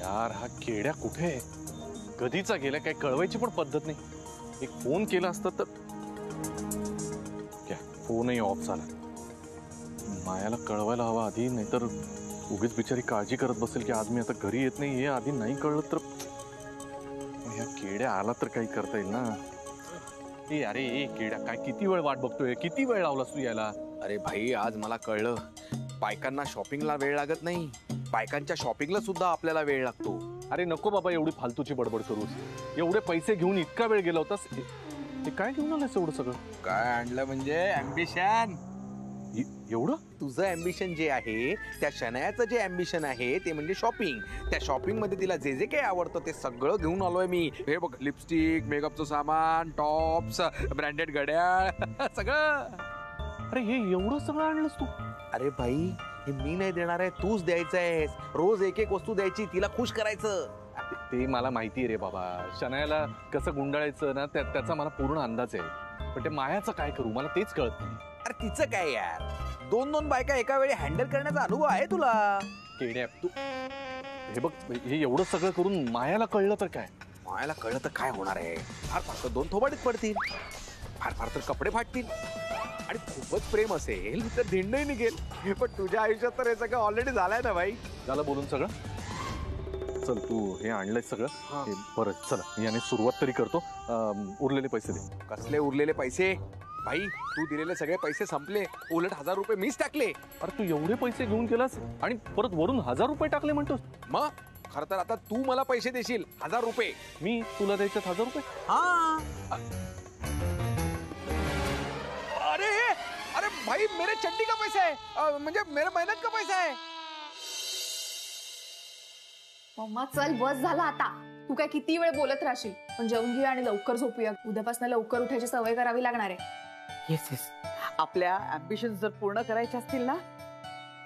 यार हा केड्या कुठे आहे? कधीचा गेला, काय कळवायची पण पद्धत नाही. एक फोन केला असता तर. क्या फोनही ऑफ झाला. मायाला कळवायला हवा आधी, नाहीतर उगीच बिचारी काळजी करत बसेल की आज मी आता घरी येत नाही. हे आधी नाही कळलं तर ह्या केड्या आला तर काही करता येईल ना. ए अरे ए केड्या, काय किती वेळ वाट बघतोय? किती वेळ लावलास तू यायला? अरे भाई, आज मला कळलं बायकांना शॉपिंगला वेळ लागत नाही, बायकांच्या शॉपिंगला सुद्धा आपल्याला वेळ लागतो. अरे नको बाबा एवढी फालतूची बडबड करूस. एवढे पैसे घेऊन इतका वेळ गेला होतास. ते काय घेऊन आलास एवढं सगळं? काय आणलं म्हणजे अँबिशन. एवढं तुझं अँबिशन जे आहे, त्या शनायाचं जे अँबिशन आहे ते म्हणजे शॉपिंग. त्या शॉपिंग मध्ये तिला जे जे काही आवडतं ते सगळं घेऊन आलोय मी. हे बघ, लिपस्टिक, मेकअपचं सामान, टॉप्स, ब्रँडेड घड्याळ सगळं. अरे हे एवढं सगळं आणलंस तू? अरे भाई, हे मी नाही देणार आहे, तूच द्यायचं आहेस. रोज एक एक वस्तू द्यायची, तिला खुश करायचं. ते मला माहिती आहे रे बाबा. शनायाला कसं गुंडाळायचं ना त्याचा मला पूर्ण अंदाज आहे. पण ते मायाचं काय करू मला तेच कळत नाही. अरे तिचं काय यार, दोन दोन बायका एका वेळी हँडल करण्याचा अनुभव आहे तुला. केड्या तू हे बघ, हे एवढं सगळं करून मायाला कळलं तर काय? मायाला कळलं तर काय होणार आहे? फार फार तर दोन थोबाडीत पडतील, फार फार तर कपडे फाटतील, आणि खूपच प्रेम असेल तर धिंडही निघेल. पण तुझ्या आयुष्यात तर हे सगळं ऑलरेडी झालंय ना भाई. झालं बोलून सगळं. चल तू हे आणलंय सगळं. बरं चला याने सुरुवात तरी करतो. उरलेले पैसे दे. कसले उरलेले पैसे? भाई, तू दिलेले सगळे पैसे संपले. उलट 1000 रुपये मीच टाकले. अरे तू एवढे पैसे घेऊन गेलास आणि परत वरून 1000 रुपये टाकले म्हणतोस? मग खरं तर आता तू मला पैसे देशील 1000 रुपये. मी तुला द्यायचे 1000 रुपये? हाँ. अरे अरे भाई, मेरे चड्डी का पैसा है, म्हणजे मेरे मेहनत का पैसा है. मम्मा चल, बस झाला आता. तू काय किती वेळ बोलत राहशील? पण जेवून घे आणि लवकर झोपूया. उद्यापासून लवकर उठायची सवय करावी लागणार आहे. येस येस, आपल्या अँबिशन जर पूर्ण करायचे असतील ना,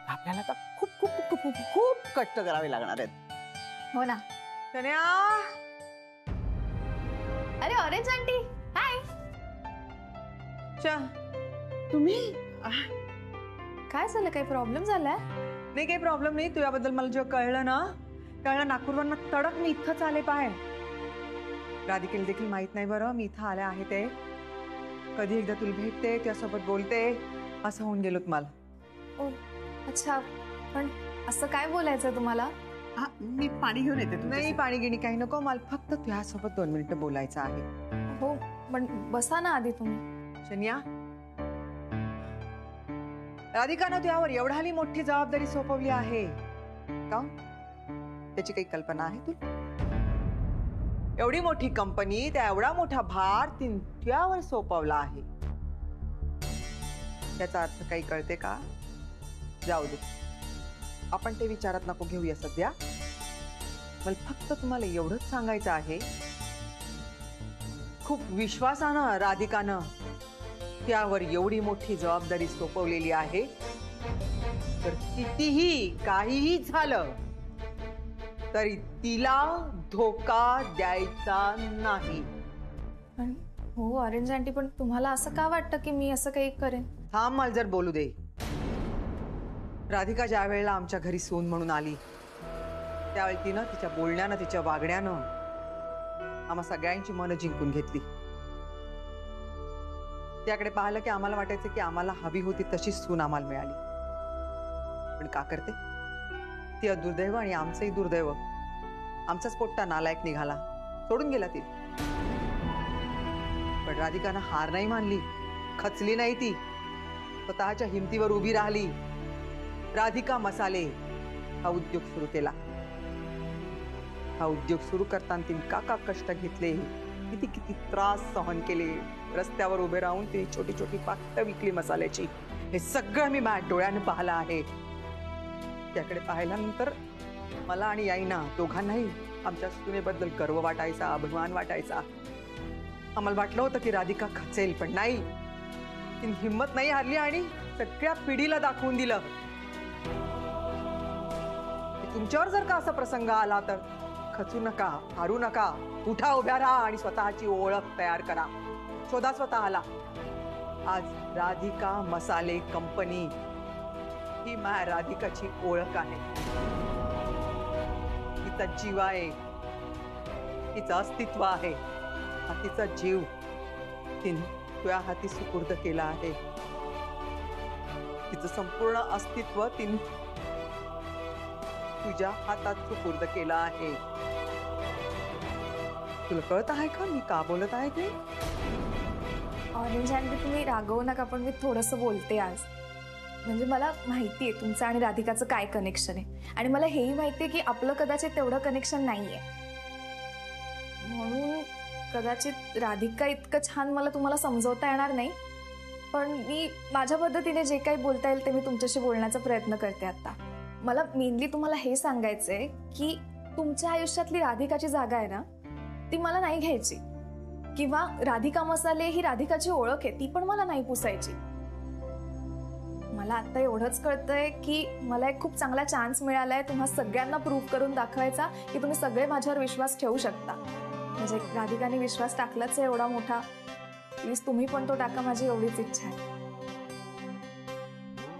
आपल्याला आता खूप खूप खूप खूप खूप कष्ट करावे लागणार आहेत. हो ना. तन्या, अरे ऑरेंज आंटी, हाय. तुम्ही काय झालं? काही प्रॉब्लेम झालाय? नाही, काही प्रॉब्लेम नाही. तुझ्याबद्दल मला जेव्हा कळलं नागपूरवरनं तडक मी इथंच आले पाय. राधिकेला देखील माहित नाही बरं मी इथं आले आहे ते. कधी एकदा तुला भेटते, त्यासोबत बोलते, असं होऊन गेलो तुम्हाला. ओ अच्छा, पण असं काय बोलायचं तुम्हाला? मी पाणी घेऊन येते. नाही, पाणी घेणी काही नको, मला फक्त तुझ्यासोबत 2 मिनिटं बोलायचं आहे. हो, पण बसा ना आधी तुम्ही. शनिया, राधिकानं तुझ्यावर एवढाली मोठी जबाबदारी सोपवली आहे का? त्याची काही कल्पना आहे तू? एवढी मोठी कंपनी, त्या एवढा मोठा भार तुझ्यावर सोपवला आहे. त्याचा अर्थ काही कळते का? जाऊ दे, आपण ते विचारात नको घेऊया सध्या. मला फक्त तुम्हाला एवढंच सांगायचं आहे, खूप विश्वासानं राधिकानं त्यावर एवढी मोठी जबाबदारी सोपवलेली आहे, तर कितीही काहीही झालं तरी तिला धोका द्यायचा नाही. हो ऑरेंज आंटी, पण तुम्हाला असं का वाटतं की मी असं काही करेन? थांब, मला जर बोलू दे. राधिका ज्या वेळेला आमच्या घरी सून म्हणून आली, त्यावेळी तिनं तिच्या बोलण्यानं, तिच्या वागण्यानं आम्हा सगळ्यांची मनं जिंकून घेतली. त्याकडे पाहिलं की आम्हाला वाटायचं की आम्हाला हवी होती तशीच सून आम्हाला मिळाली. पण का करते ती? दुर्दैव, आणि आमचंही दुर्दैव. आमचाच पोट्टा नालायक निघाला, सोडून गेला ती. पण राधिकानं हार नाही मानली, खचली नाही ती. स्वतःच्या हिमतीवर उभी राहिली. राधिका मसाले हा उद्योग सुरू केला. हा उद्योग सुरू करताना तिने का कष्ट घेतले, किती किती त्रास सहन केले. रस्त्यावर उभे राहून ती छोटी छोटी पाकिटं विकली मसाल्याची. हे सगळं मी माझ्या डोळ्यानं पाहिलं आहे. त्याकडे पाहिल्यानंतर मला आणि याईना दोघांनाही आमच्या सुनेबद्दल गर्व वाटायचा, अभिमान वाटायचा. आम्हाला वाटलं होतं की राधिका खचेल, पण नाही, तिने हिंमत नाही हारली आणि सगळ्या पिढीला दाखवून दिलं की तुमच्यावर जर का असा प्रसंग आला तर खचू नका, हारू नका, उठा, उभ्या राहा आणि स्वतःची ओळख तयार करा. शोधा स्वतःला. आज राधिका मसाले कंपनी ही राधिकाची ओळख आहे. तिचा जीव आहे, तिचं अस्तित्व आहे, हा तिचा जीव तिने तुझ्या हाती सुपूर्द केला आहे. तिचं संपूर्ण अस्तित्व तिने तुझ्या हातात सुपूर्द केला आहे. तुला कळत आहे का मी का बोलत आहे ते? ऑरेंज आंटी तुम्ही रागवू नका, पण मी थोडंसं बोलते आज. म्हणजे मला माहिती आहे तुमचं आणि राधिकाचं काय कनेक्शन आहे, आणि मला हेही माहिती आहे की आपलं कदाचित तेवढं कनेक्शन नाही आहे. म्हणून कदाचित राधिका इतकं छान मला तुम्हाला समजवता येणार नाही, पण मी माझ्या पद्धतीने जे काही बोलता येईल ते मी तुमच्याशी बोलण्याचा प्रयत्न करते आता. मला मेनली तुम्हाला हे सांगायचंय की तुमच्या आयुष्यातली राधिकाची जागा आहे ना, ती मला नाही घ्यायची, किंवा राधिका मसाले ही राधिकाची ओळख आहे ती पण मला नाही पुसायची. मला आता एवढंच कळतंय की मला एक खूप चांगला चान्स मिळालाय तुम्हा सगळ्यांना प्रूव्ह करून दाखवायचा की तुम्ही सगळे माझ्यावर विश्वास ठेवू शकता. म्हणजे राधिकाने विश्वास टाकलाच आहे एवढा मोठा, प्लीज तुम्ही पण तो टाका, माझी एवढीच इच्छा आहे.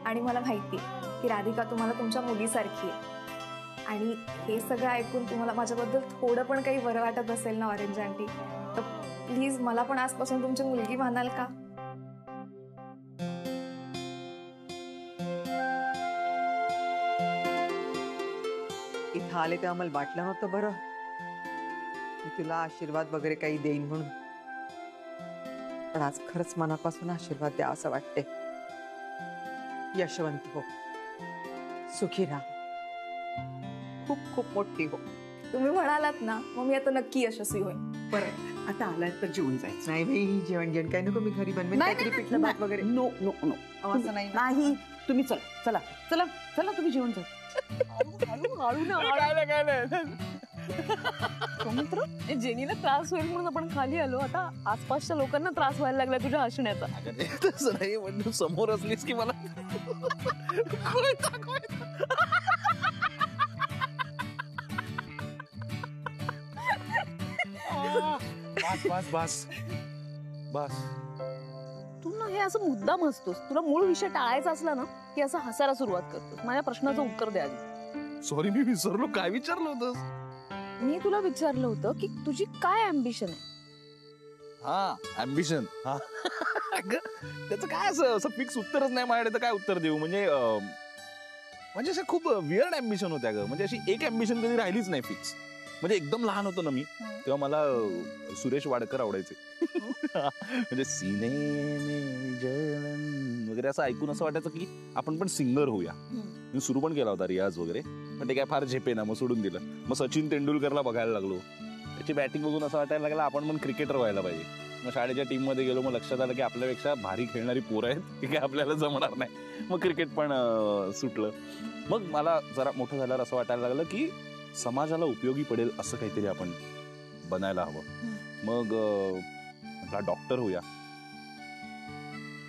आणि मला माहिती की राधिका तुम्हाला तुमच्या मुलीसारखी आहे, आणि हे सगळं ऐकून तुम्हाला माझ्याबद्दल थोडं पण काही बरं वाटत असेल ना ऑरेंज आंटी, तर प्लीज मला पण आजपासून तुमची मुलगी मानाल का? इथं आले तेव्हा मला वाटलं नव्हतं बरं मी तुला आशीर्वाद वगैरे काही देईन म्हणून, पण आज खरंच मनापासून आशीर्वाद द्या असं वाटते. यशवंत हो, सुखी राहा, खूप खूप मोठी हो. तुम्ही म्हणालात ना, मग मी आता नक्की यशस्वी होईन. बरं आता आलाय तर जेवून जायचं. नाही बाई, जेवण जेवण काय नको, मी घरी बनवेन काहीतरी पिठलं भात वगैरे. नो नो नो अहो, असं नाही. नाही, तुम्ही चला चला चला चला, तुम्ही जेवून जा. सौमित्र, जेनीला त्रास होईल म्हणून आपण खाली आलो, आता आसपासच्या लोकांना त्रास व्हायला लागला तुझ्या हसण्याचा. तसं नाही, म्हणजे समोर असलीस की मला बस बस बस बस. तू ना हे असं मुद्दाम हसतोस, तुला मूळ विषय टाळायचा असला ना की असं हसायला सुरुवात करतोस. माझ्या प्रश्नाचं उत्तर द्या आधी. सॉरी, मी विसरलो. काय विचारलं होतं? मी तुला विचारलं होतं की तुझी काय अम्बिशन आहे. हा, अम्बिशन. हा त्याचं काय असं फिक्स उत्तरच नाही माझ्याकडे, तर काय उत्तर देऊ. म्हणजे असं खूप वियर्ड अम्बिशन होत्या ग. म्हणजे अशी एक अम्बिशन कधी राहिलीच नाही फिक्स. म्हणजे एकदम लहान होतो ना मी, तेव्हा मला सुरेश वाडकर आवडायचे. म्हणजे सीने में जलन वगैरे असं ऐकून असं वाटायचं की आपण पण सिंगर होऊया. मी सुरू पण केला होता रियाज वगैरे, पण ते काय फार झेपे ना, मग सोडून दिलं. मग सचिन तेंडुलकरला बघायला लागलो, त्याची बॅटिंग बघून असं वाटायला लागलं आपण पण क्रिकेटर व्हायला पाहिजे. मग शाळेच्या टीम मध्ये गेलो, मग लक्षात आलं की आपल्यापेक्षा भारी खेळणारी पोरं आहेत, ती काय आपल्याला जमणार नाही. मग क्रिकेट पण सुटलं. मग मला जरा मोठं झाल्यावर असं वाटायला लागलं की समाजाला उपयोगी पडेल असं काहीतरी आपण बनायला हवं. मग म्हटलं डॉक्टर होऊया.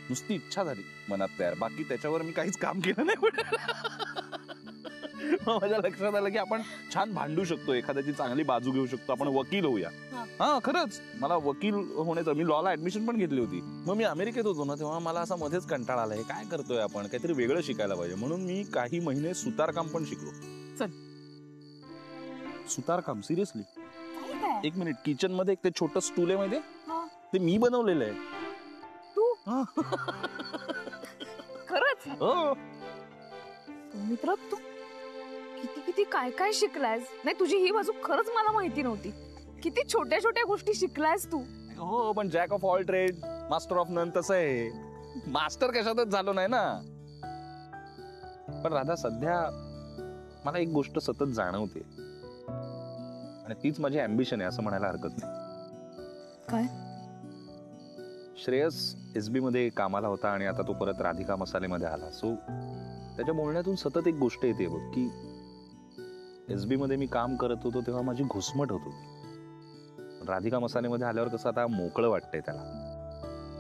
नुसती इच्छा झाली मनात तयार, बाकी त्याच्यावर मी काहीच काम केलं नाही. माझ्या लक्षात आलं की आपण छान भांडू शकतो, एखाद्याची चांगली बाजू घेऊ शकतो, आपण वकील होऊया. हा खरंच मला वकील होण्याचं, मी लॉला ऍडमिशन पण घेतली होती. मग मी अमेरिकेत होतो ना, तेव्हा मला असा मध्येच कंटाळा आला, हे काय करतोय आपण, काहीतरी वेगळं शिकायला पाहिजे. म्हणून मी काही महिने सुतारकाम पण शिकलो. सुतारकाम सिरियसली. एक मिनिट, किचन मध्ये एक ते छोटं स्टूल आहे माहिती, ते मी बनवलेलं आहे. तू खरंच? हो मित्र, तू किती किती काय काय शिकलायस. नाही, तुझी ही बाजू खरंच मला माहिती नव्हती. किती छोट्या छोट्या गोष्टी शिकलायस तू. हो, पण jack of all trade master of none तसं आहे. मास्टर कशातच झालो नाही ना. पण राधा, सध्या मला एक गोष्ट सतत जाणवते, आणि तीच माझी अम्बिशन आहे असं म्हणायला हरकत नाही. काय? श्रेयस SB मध्ये कामाला होता आणि आता तो परत राधिका मसालेमध्ये आला. सो त्याच्या बोलण्यातून सतत एक गोष्ट येते बघ, की SB मध्ये मी काम करत होतो तेव्हा माझी घुसमट होत होती. राधिका मसालेमध्ये आल्यावर कसं आता मोकळं वाटतंय त्याला.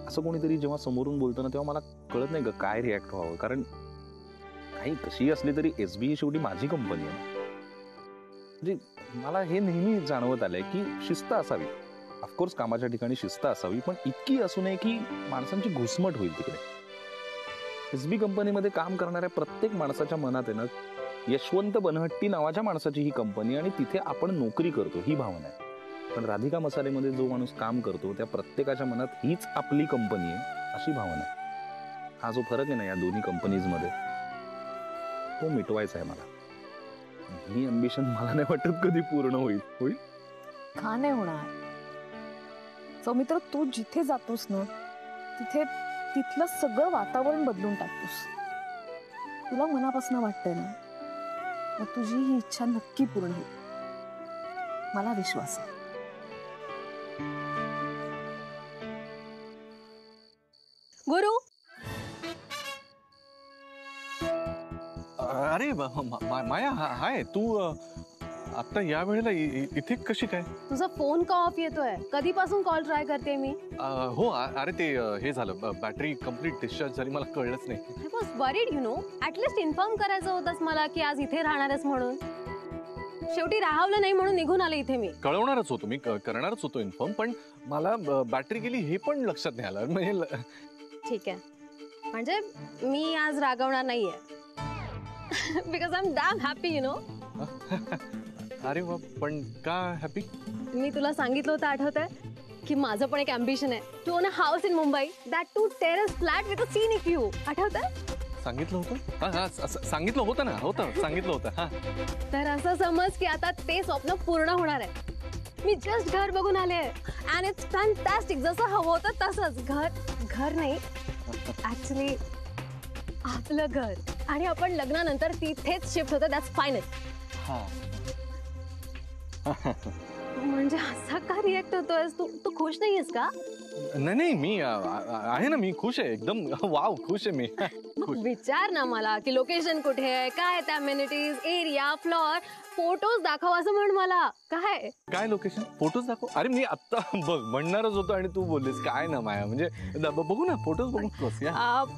असं कोणीतरी जेव्हा समोरून बोलतो ना, तेव्हा मला कळत नाही ग काय रिॲक्ट व्हावं. कारण काही कशी असली तरी SB ही शेवटी माझी कंपनी आहे. म्हणजे मला हे नेहमी जाणवत आलंय की शिस्त असावी. ऑफकोर्स कामाच्या ठिकाणी शिस्त असावी, पण इतकी असू नये की माणसांची घुसमट होईल तिकडे. SB कंपनीमध्ये काम करणाऱ्या प्रत्येक माणसाच्या मनात आहे ना, यशवंत बनहट्टी नावाच्या माणसाची ही कंपनी आणि तिथे आपण नोकरी करतो ही भावना आहे. पण राधिका मसालेमध्ये जो माणूस काम करतो त्या प्रत्येकाच्या मनात हीच आपली कंपनी आहे अशी भावना आहे. हा जो फरक आहे ना या दोन्ही कंपनीज मध्ये तो मिटवायचा आहे मला. ही अम्बिशन मला नाही वाटत कधी पूर्ण होईल. का नाही होणार? सौमित्र, तू जिथे जातोस ना तिथे तिथलं सगळं वातावरण बदलून टाकतोस. तुला मनापासून वाटतंय ना, मग तुझी ही इच्छा नक्की पूर्ण होईल. मला विश्वास आहे. गुरु, अरे माया, हाय. तू आता या वेळेला इथे कशी काय? तुझा फोन का ऑफ येतोय? कधीपासून कॉल ट्राय करते मी. हो, अरे ते हे झालं, बॅटरी कम्प्लीट डिस्चार्ज झाली, मला कळलंच नाही. I was worried you know. At least inform करायचं होतंस मला की आज इथे राहणारच म्हणून. शेवटी राहवलं नाही म्हणून निघून आले इथे मी. कळवणारच होतो मी, करणारच होतो इन्फॉर्म, पण मला बॅटरी गेली हे पण लक्षात नाही आलं. म्हणजे ठीक आहे, म्हणजे मी आज रागवणार नाहीये. Because I am dam happy you know. अरे वा, पण का हॅपी? मी तुला सांगितलं होतं आठवतंय की माझं पण एक अम्बिशन आहे to own a house in Mumbai, that too terrace flat with a scenic view. आठवतंय? सांगितलं होतं? सांगितलं होतं ना. सांगितलं होतं. हा, तर असं समज की आता ते स्वप्न पूर्ण होणार आहे. मी जस्ट घर बघून आले अँड इट्स फॅन्टॅस्टिक. जसं हवं होतं तसंच. घर नाही, ऍक्च्युली आपलं घर. आणि आपण लग्नानंतर तिथेच शिफ्ट होतं. That's final. म्हणजे असा का रिएक्ट होतोयस तू? खुश नाहीयेस का? नाही, मी आहे ना, मी खुश आहे एकदम. वाव, खुश आहे मी. विचार ना मला की लोकेशन कुठे आहे, काय त्या अमेनिटीज, एरिया, फ्लोअर, फोटोज दाखव असं म्हण मला. काय लोकेशन? फोटोज दाखव? अरे मी आता बघ म्हणणारच होतो आणि तू बोललीस काय ना माया. म्हणजे बघू ना, फोटोज बघू.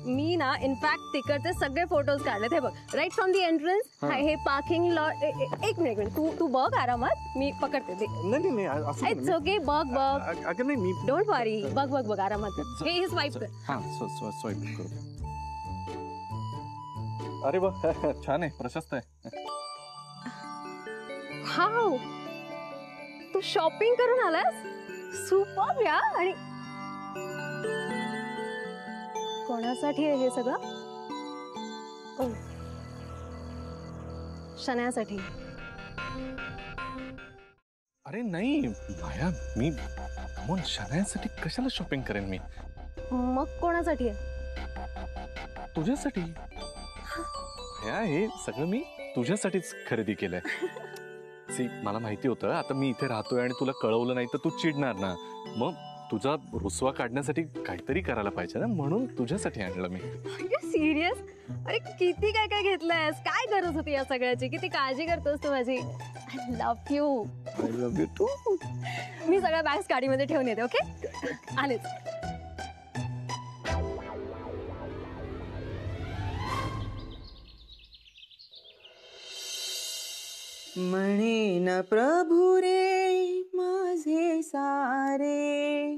मी ना इनफॅक्ट तिकडचे सगळे फोटोज काढलेत. हे बघ, राईट फ्रॉम दी एंट्रन्स. हे पार्किंग लॉट. एक मिनिट तू बघ आरामात, मी पकडते. नाही, इट्स ओके. बघ. अगं नाही, मी डोंट वरी. बघ आरामात. हे स्वाईप कर. हा, स्वाईप कर. अरे वा, छान आहे, प्रशस्त आहे. हाव, तू शॉपिंग करून आलास? सुपर या. आणि कोणासाठी आहे हे सगळं? शनायासाठी. अरे नाही माया, मी शनायासाठी कशाला शॉपिंग करेन मी? मग कोणासाठी आहे? तुझ्यासाठी. हे सगळं मी तुझ्यासाठीच खरेदी केलंय. सी, मला माहिती होतं आता मी इथे राहतोय आणि तुला कळवलं नाही तर तू चिडणार ना. मग तुझा रुसवा काढण्यासाठी काहीतरी करायला पाहिजे ना, म्हणून तुझ्यासाठी आणलं मी. सिरियस? अरे किती काय घेतलंयस? काय गरज होती या सगळ्याची? किती काळजी करतोस तू माझी. I love you. I love you too. मी सगळ्या बॅग्स गाडीमध्ये ठेवून येते. ओके, आलेच. म्हणे न प्रभु रे माझे सारे,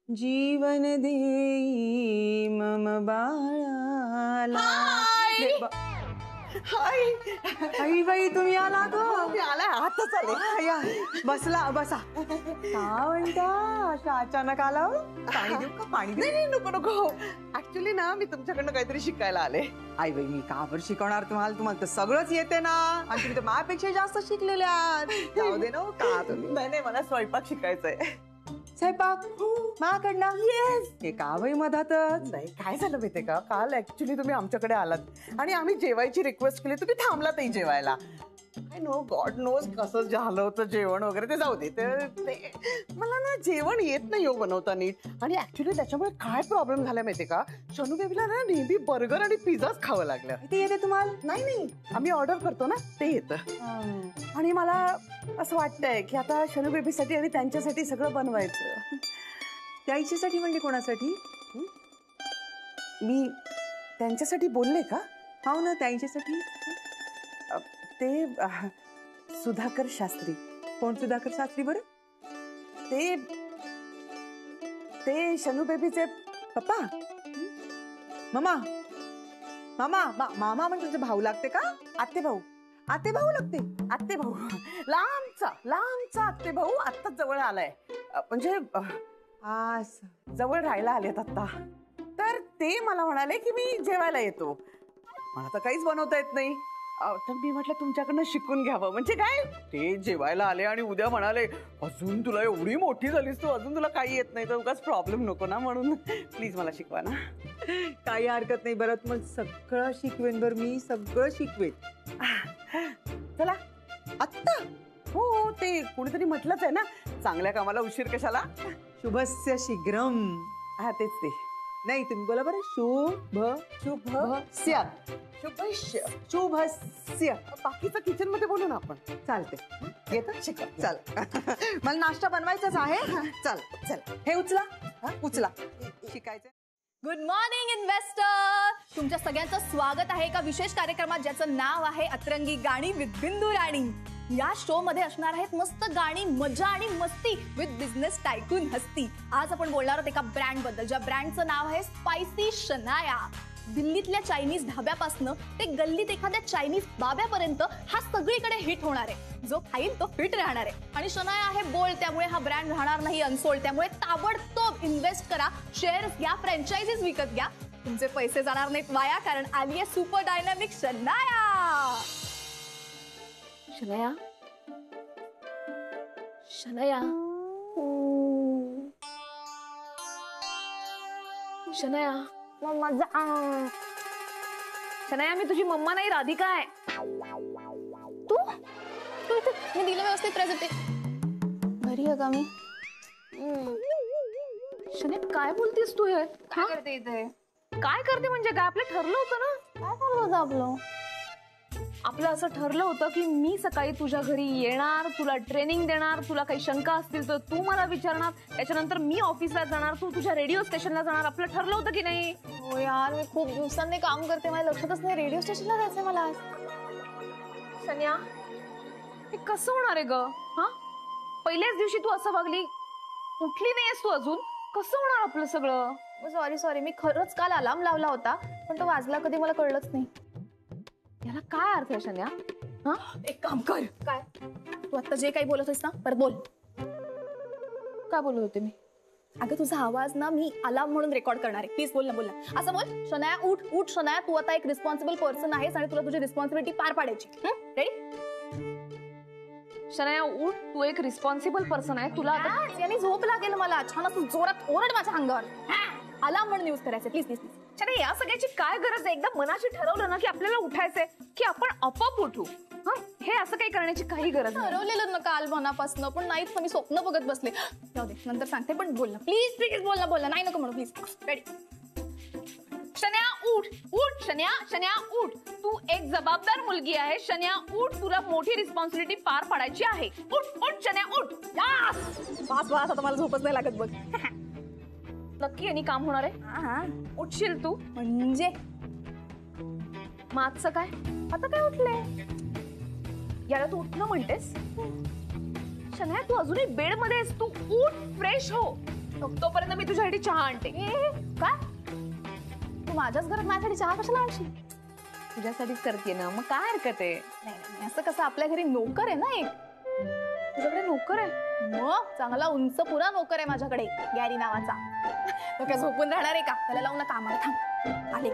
जीवन देई मम बाळाला. आई बाई, तुम्ही आला गो. आला, आताच आले. बसा. का म्हणता अशा अचानक आला? पाणी देऊ का? पाणी देऊ? नाही, नको. ऍक्च्युली ना, मी तुमच्याकडनं काहीतरी शिकायला आले. आई बाई, मी का बरं शिकवणार तुम्हाला तर सगळंच येते ना. आणि तुम्ही तर माझ्यापेक्षा जास्त शिकलेले आहात. जाऊ दे ना का तुम्ही. नाही, मला स्वयंपाक शिकायचंय. स्वयंपाक माझ्याकडनं? येस. हे का बाई मधातच? नाही, काय झालं माहितीये का, काल ऍक्च्युली तुम्ही आमच्याकडे आलात आणि आम्ही जेवायची रिक्वेस्ट केली, तुम्ही थांबलातही जेवायला. आय नो, गॉड नोज कसं झालं होतं जेवण वगैरे, ते जाऊ दे. ते मला ना जेवण येत नाही हो बनवता नीट. आणि ऍक्च्युली त्याच्यामुळे काय प्रॉब्लेम झाला माहितीये का, शनू बेबीला ना नेहमी बर्गर आणि पिझ्झाच खावं लागलं. ते येते तुम्हाला? नाही, आम्ही ऑर्डर करतो ना, ते येतं. आणि मला असं वाटतंय की आता शनू बेबीसाठी आणि त्यांच्यासाठी सगळं बनवायचं. त्यांच्यासाठी म्हणजे कोणासाठी? मी त्यांच्यासाठी बोलले का? हो ना, त्यांच्यासाठी. ते सुधाकर शास्त्री. कोण सुधाकर शास्त्री बरं? ते शनू बेबीचे पप्पा. मामा म्हणजे तुझे भाऊ लागते का? आत्ते भाऊ. आते भाऊ लागते. आत्ते भाऊ, लांबचा आत्ते भाऊ आत्ताच जवळ आलाय. म्हणजे जवळ राहायला आलेत आता. तर ते मला म्हणाले की मी जेवायला येतो. मला तर काहीच बनवता येत नाही. तर मी म्हटलं तुमच्याकडनं शिकून घ्यावं. म्हणजे काय, ते जेवायला आले आणि उद्या म्हणाले अजून तुला एवढी मोठी झालीस तू, अजून तुला काही येत नाही, तर उगाच प्रॉब्लेम नको ना, म्हणून प्लीज मला शिकवा ना. काही हरकत नाही. बरं मग सगळं शिकवेन. बरं मी सगळं शिकवेन. चला आत्ता. हो, ते कोणीतरी म्हटलंच आहे ना, चांगल्या कामाला उशीर कशाला. शुभस्य शीघ्रम. हा तेच ते. नाही तुम्ही बोला बरं. शुभस्य. बाकीचं किचन मध्ये बोलू ना आपण. चालते. येतं शिका. चल. मला नाश्ता बनवायचाच आहे. चल चल हे उचला. शिकायचं. Good morning investor. तुमच्या सगळ्यांचं स्वागत आहे एका विशेष कार्यक्रमात ज्याचं नाव आहे अतरंगी गाणी विथ बिंदू राणी. या शो मध्ये असणार आहेत मस्त गाणी, मजा आणि मस्ती विथ बिझनेस टायकून हस्ती. आज आपण बोलणार आहोत एका ब्रँड बद्दल, ज्या ब्रँडचं नाव आहे स्पायसी शनाया. दिल्लीतल्या चायनीज ढाब्यापासनं ते गल्लीत एखाद्या चायनीज बाब्यापर्यंत हा सगळीकडे हिट होणार आहे. जो खाईल तो फिट राहणार आहे. आणि शनाया आहे बोल, त्यामुळे हा ब्रँड राहणार नाही अनसोल्ड. त्यामुळे ताबडतोब इन्व्हेस्ट करा, शेअर्स घ्या, फ्रँचायझीज विकत घ्या. तुमचे पैसे जाणार नाहीत वाया, कारण आली आहे सुपर डायनामिक शनाया. शनाया, शनाया, शनाया, शनाया, मी तुझी मम्मा नाही, राधिका आहे. तू मी दिलं व्यवस्थित प्रेझेंटेशन. घरी आहे का मी? शनाया, काय बोलतेस तू? हे काय करते इथे? काय करते म्हणजे काय? आपलं ठरलं होतं ना. काय ठरलं होतं आपलं असं ठरलं होतं की मी सकाळी तुझ्या घरी येणार, तुला ट्रेनिंग देणार, तुला काही शंका असतील तर तू मला विचारणार, त्याच्यानंतर मी ऑफिसला जाणार, तू तुझ्या रेडिओ स्टेशनला जाणार. आपलं ठरलं होतं की नाही? हो यार, मी खूप दिवसांनी काम करते, माझ्या लक्षातच नाही रेडिओ स्टेशनला जायचंय मला आज. शन्या, हे कसं होणार आहे ग? हा, पहिल्याच दिवशी तू असं वागली, उठली नाहीयेस तू अजून. कसं होणार आपलं सगळं? सॉरी, मी खरंच काल अलार्म लावला होता, पण तो वाजला कधी मला कळलंच नाही. याला काय अर्थ आहे शन्या? हा, एक काम कर. काय? तू आता जे काही बोलत होतीस ना, परत बोल. काय बोलत होते मी? अगं तुझा आवाज ना मी अलार्म म्हणून रेकॉर्ड करणार आहे. प्लीज बोल ना. असं बोल, शनाया उठ शनाया, तू आता एक रिस्पॉन्सिबल पर्सन आहेस आणि तुला तुझी रिस्पॉन्सिबिलिटी पार पाडायची. रेडी? शनाया उठ, तू एक रिस्पॉन्सिबल पर्सन आहे. तुला याने झोप लागेल मला. छान असं जोरात ओरड माझ्या अंगावर. अलार्म म्हणून यूज करायचं. प्लीज. शनाया, या सगळ्याची काय गरज आहे? एकदा मनाशी ठरवलं ना की आपल्याला उठायचंय, की आपण आपोआप उठू. हा, हे असं काही करण्याची काही गरज नाही. ठरवलेलं ना काल मनापासून, पण नाहीच. मी स्वप्न बघत बसले. जाऊ दे, नंतर सांगते, पण बोल ना प्लीज बोल ना. नाही नको म्हणू प्लीज. रेडी? शन्या उठ शन्या उठ. तू एक जबाबदार मुलगी आहे. शन्या उठ, तुला मोठी रिस्पॉन्सिबिलिटी पार पाडायची आहे. उठ शन्या उठ. बस आता मला झोपच नाही लागत बघ. नक्की यांनी काम होणार आहे? उठशील तू? म्हणजे मागचं काय? आता काय उठले? याला तू उठणं म्हणतेस? शन्या, तू अजूनही बेड मध्ये आहेस. तू उठ, फ्रेश हो. तोपर्यंत मी तुझ्यासाठी चहा आणते. काय? तू माझ्याच घरात माझ्यासाठी चहा कशाला आणशील? तुझ्यासाठीच करते ना, मग काय हरकत आहे? नाही, असं कसं, आपल्या घरी नोकर आहे ना एक. तुझ्याकडे नोकर आहे? मग चांगला उंच पुरा नोकर आहे माझ्याकडे, गॅरी नावाचा. तो काय झोपून राहणार आहे का? त्याला लावून ना कामाला. थांब, आले.